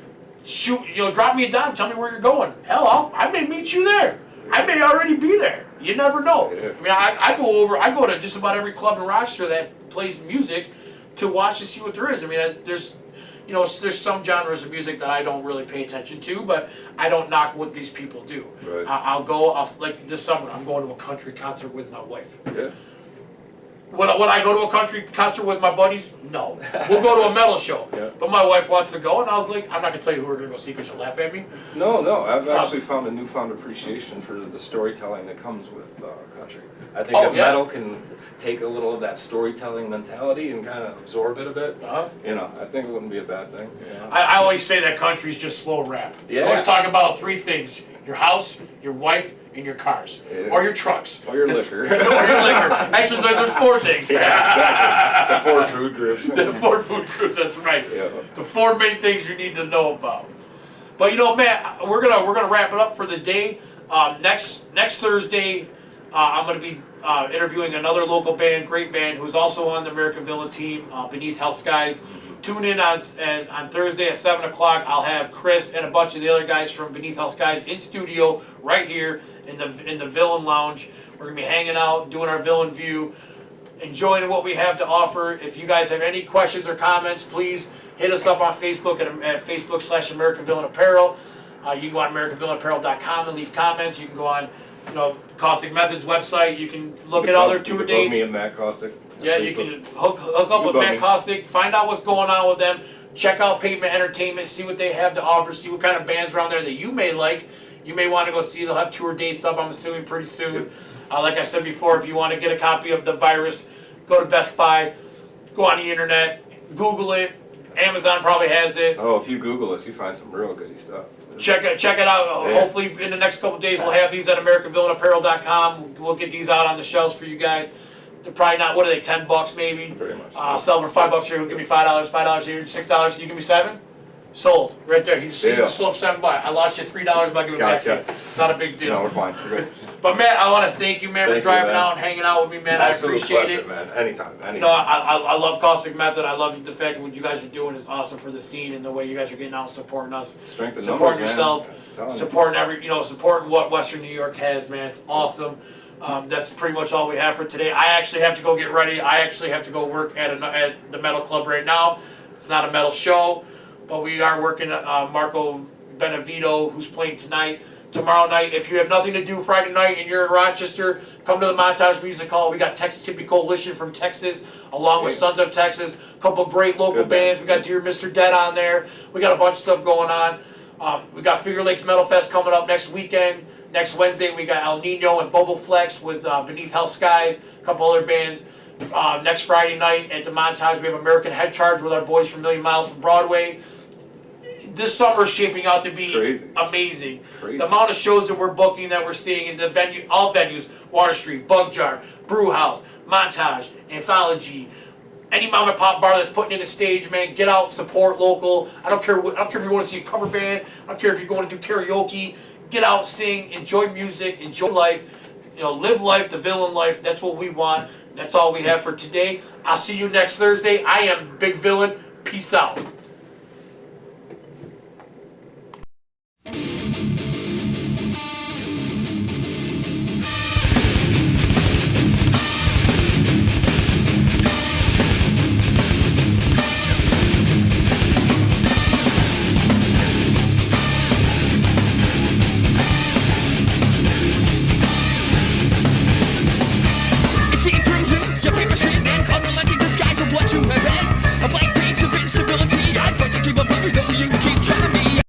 shoot, drop me a dime, tell me where you're going. Hell, I may meet you there. I may already be there. You never know. Yeah. I mean, I go to just about every club in Rochester that plays music to watch to see what there is. I mean, there's some genres of music that I don't really pay attention to, but I don't knock what these people do. Right. Like this summer, I'm going to a country concert with my wife. Yeah. Would I go to a country concert with my buddies? No. We'll go to a metal show. Yeah. But my wife wants to go, and I was like, I'm not going to tell you who we're going to go see because you'll laugh at me. No, I've actually found a newfound appreciation for the storytelling that comes with country. I think Oh, that yeah. metal can take a little of that storytelling mentality and kind of absorb it a bit. Uh-huh. I think it wouldn't be a bad thing. I always say that country's just slow rap. Yeah. I always talk about three things: your house, your wife, and your cars. Yeah. Or your trucks. Or your liquor. Or your liquor. Actually, there's four things. Yeah, exactly. The 4 food groups. The 4 food groups, that's right. Yeah. The 4 main things you need to know about. But Matt, we're gonna wrap it up for the day. Next Thursday, I'm gonna be interviewing another local band, great band, who's also on the American Villain team, Beneath Hell Skies. Tune in on Thursday at 7 o'clock. I'll have Chris and a bunch of the other guys from Beneath Hell Skies in studio right here in the Villain Lounge. We're gonna be hanging out, doing our Villain View, enjoying what we have to offer. If you guys have any questions or comments, please hit us up on Facebook at Facebook/American Villain Apparel. You can go on AmericanVillainApparel.com and leave comments. You can go on, Caustic Method's website. You can look at other tour You can dates. book me and Matt Caustic. Yeah, you can hook up with bug Matt me. Caustic, find out what's going on with them, check out Pavement Entertainment, see what they have to offer, see what kind of bands around there that you may like. You may want to go see. They'll have tour dates up, I'm assuming, pretty soon. Like I said before, if you want to get a copy of The Virus, go to Best Buy, go on the internet, Google it. Amazon probably has it. Oh, if you Google us, you find some real goody stuff. Check it out. Yeah. Hopefully in the next couple days we'll have these at AmericanVillainApparel.com. We'll get these out on the shelves for you guys. They're probably not, what are they, $10 maybe? Pretty much. Sell them for $5 here. Who give me $5 here, $6. You give me $7. Sold right there. You see, you sold $7. I lost you $3, but I give it back to you. It's not a big deal. No, we're fine. We're good. But Matt, I want to thank you, man, for Thank you, driving man. out and hanging out with me, man. Absolute I appreciate pleasure, it. man. Anytime. I love Caustic Method. I love the fact that what you guys are doing is awesome for the scene and the way you guys are getting out and supporting us. Strength in Supporting numbers, yourself, man. I'm telling you. supporting what Western New York has, man. It's awesome. That's pretty much all we have for today. I actually have to go get ready. I actually have to go work at the metal club right now. It's not a metal show, but we are working at Marco Benevito, who's playing tonight. Tomorrow night, if you have nothing to do Friday night and you're in Rochester, come to the Montage Music Hall. We got Texas Hippie Coalition from Texas, along with Sons of Texas. A couple great local Good bands. band. We got Dear Mr. Dead on there. We got a bunch of stuff going on. We got Finger Lakes Metal Fest coming up next weekend. Next Wednesday, we got El Nino and Bobo Flex with Beneath Hell Skies, a couple other bands. Next Friday night at the Montage, we have American Head Charge with our boys from Million Miles from Broadway. This summer is shaping out to be Crazy. amazing. Crazy. The amount of shows that we're booking, that we're seeing in the venue, all venues, Water Street, Bug Jar, Brew House, Montage, Anthology, any mom and pop bar that's putting in a stage, man, get out, support local. I don't care if you want to see a cover band. I don't care if you're going to do karaoke. Get out, sing, enjoy music, enjoy life. Live life, the villain life. That's what we want. That's all we have for today. I'll see you next Thursday. I am Big Villain. Peace out.